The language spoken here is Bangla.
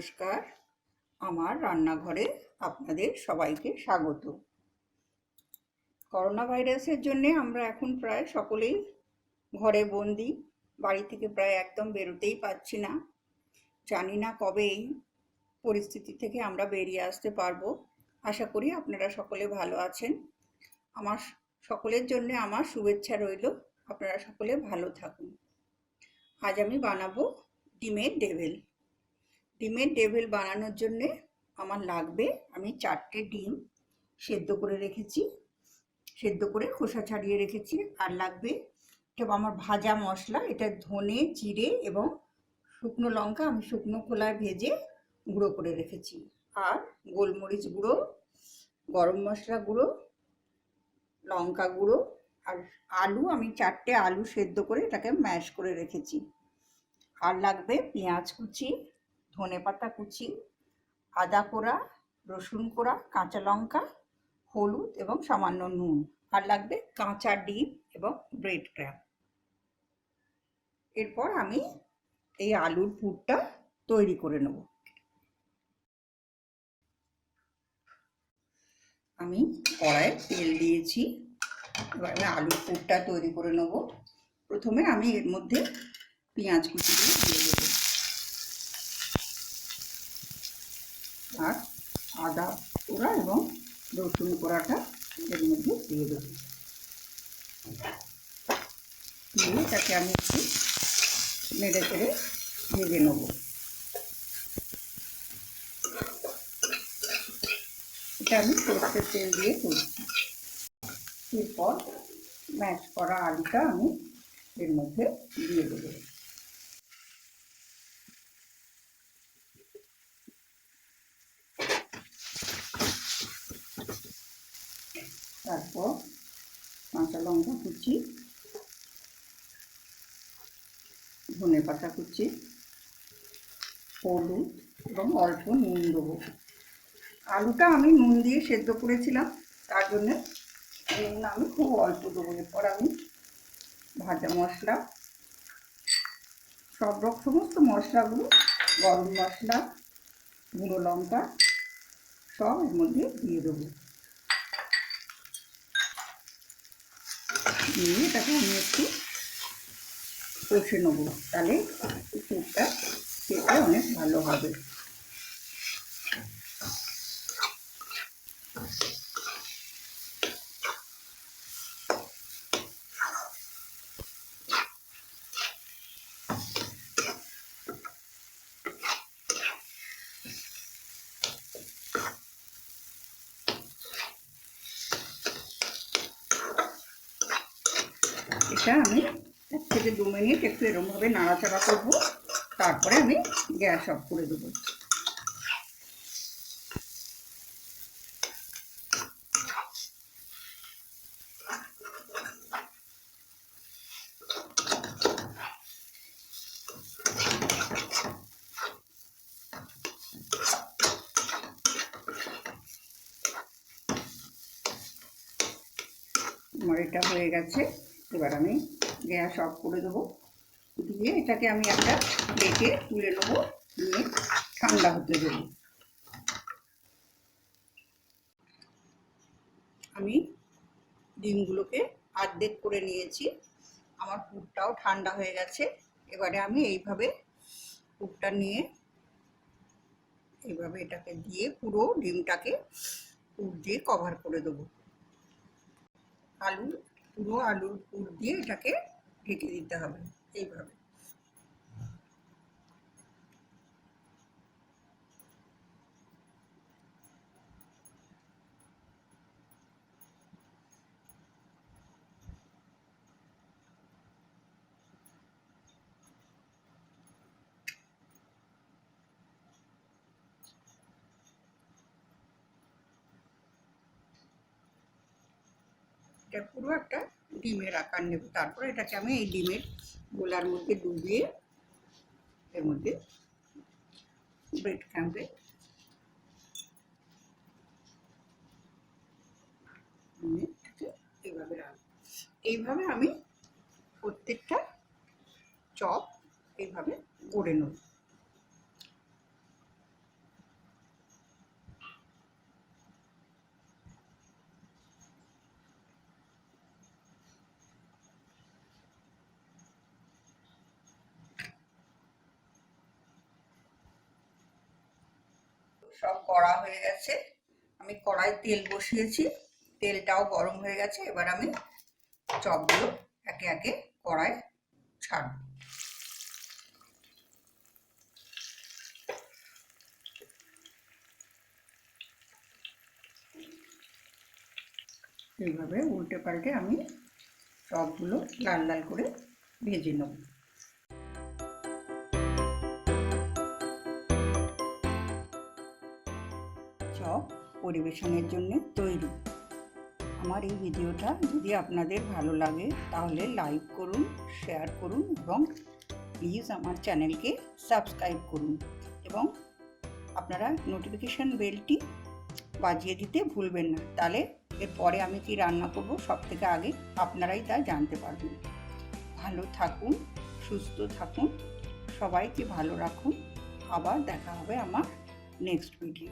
নমস্কার, আমার রান্নাঘরে আপনাদের সবাইকে স্বাগত। করোনা ভাইরাসের জন্য আমরা এখন প্রায় সকলেই ঘরে বন্দি, বাড়ি থেকে প্রায় একদম বেরোতেই পাচ্ছি না। জানি না কবে এই পরিস্থিতি থেকে আমরা বেরিয়ে আসতে পারবো। আশা করি আপনারা সকলে ভালো আছেন। আমার সকলের জন্য আমার শুভেচ্ছা রইল, আপনারা সকলে ভালো থাকুন। আজ আমি বানাবো ডিমের ডেভিল। ডিমের ডেভিল বানানোর জন্যে আমার লাগবে, আমি 4টে ডিম সেদ্ধ করে রেখেছি, সেদ্ধ করে খোসা ছাড়িয়ে রেখেছি। আর লাগবে এটা আমার ভাজা মশলা, এটা ধনে, জিরে এবং শুকনো লঙ্কা আমি শুকনো খোলায় ভেজে গুঁড়ো করে রেখেছি। আর গোলমরিচ গুঁড়ো, গরম মশলা গুঁড়ো, লঙ্কা গুঁড়ো, আর আলু আমি 4টে আলু সেদ্ধ করে এটাকে ম্যাশ করে রেখেছি। আর লাগবে পেঁয়াজ কুচি, ধনেপাতা কুচি, আদা কোড়া, রসুন কোড়া, কাঁচা লঙ্কা, হলুদ এবং সামান্য নুন। আর লাগবে কাঁচা ডিম এবং ব্রেড ক্রাম্প। এরপর আমি এই আলুর পুরটা তৈরি করে নেব। আমি কড়াইয়ে তেল দিয়েছি, এবার আমি আলুর পুরটা তৈরি করে নেব। প্রথমে আমি এর মধ্যে পেঁয়াজ কুচিগুলো দিয়ে দেবো, আর আদা কোড়া এবং রসুন কোড়াটা এর মধ্যে দিয়ে দেবো। দিয়ে এটাকে আমি একটু নেড়ে চেড়ে ভেজে নেব। এটা আমি সরষের তেল দিয়ে করছি। এরপর ম্যাশ করা আলুটা আমি এর মধ্যে দিয়ে দেবো। তারপর কাঁচা লঙ্কা কুচি, ধনেপাতা কুচি, হলুদ এবং অল্প নুন দেবো। আলুটা আমি নুন দিয়ে সেদ্ধ করেছিলাম, তার জন্যে নুন আমি খুব অল্প দেবো। এরপর আমি ভাজা মশলা, সমস্ত মশলাগুলো, গরম মশলা, গুঁড়ো লঙ্কা সব এর মধ্যে দিয়ে দেবো। দিয়ে এটাকে আমি একটু কষে নেবো, তাহলে স্যুপটা খেতে অনেক ভালো হবে। এটা আমি 1 থেকে 2 মিনিট একটু এরকমভাবে নাড়াচাড়া করবো, তারপরে আমি গ্যাস অফ করে দেবো। আমার এটা হয়ে গেছে, এবার আমি গ্যাস অফ করে দেবো। দিয়ে এটাকে আমি একটা প্লেটে তুলে নেবো, নিয়ে ঠান্ডা হতে দেবো। আমি ডিমগুলোকে অর্ধেক করে নিয়েছি, আমার পুরটাও ঠান্ডা হয়ে গেছে। এবারে আমি এইভাবে পুরটা নিয়ে এইভাবে এটাকে দিয়ে পুরো ডিমটাকে পুর দিয়ে কভার করে দেবো। পুরো আলুর পুর দিয়ে এটাকে ঢেকে দিতে হবে এইভাবে। এটা পুরো একটা ডিমের আকার নেব। তারপরে এটাকে আমি এই ডিমের গোলার মধ্যে ডুবিয়ে এর মধ্যে ব্রেড ক্রাম্পে এইভাবে রাখবো। এইভাবে আমি প্রত্যেকটা চপ এইভাবে গড়ে নেব। সব কড়া হয়ে গেছে। আমি কড়াই তেল বসিয়েছি, তেলটাও গরম হয়ে গেছে। এবার আমি চপগুলো একে একে কড়াই ছাড়ব। এইভাবে উল্টে পাল্টে আমি চপগুলো লাল লাল করে ভেজে নেব। চপ পরিবেশনের জন্য তৈরি। আমার এই ভিডিওটা যদি আপনাদের ভালো লাগে তাহলে লাইক করুন, শেয়ার করুন এবং প্লিজ আমার চ্যানেলকে সাবস্ক্রাইব করুন এবং আপনারা নোটিফিকেশান বেলটি বাজিয়ে দিতে ভুলবেন না। তাহলে এরপরে আমি কি রান্না করব সব থেকে আগে আপনারাই তা জানতে পারবেন। ভালো থাকুন, সুস্থ থাকুন, সবাইকে ভালো রাখুন। আবার দেখা হবে আমার নেক্সট ভিডিও।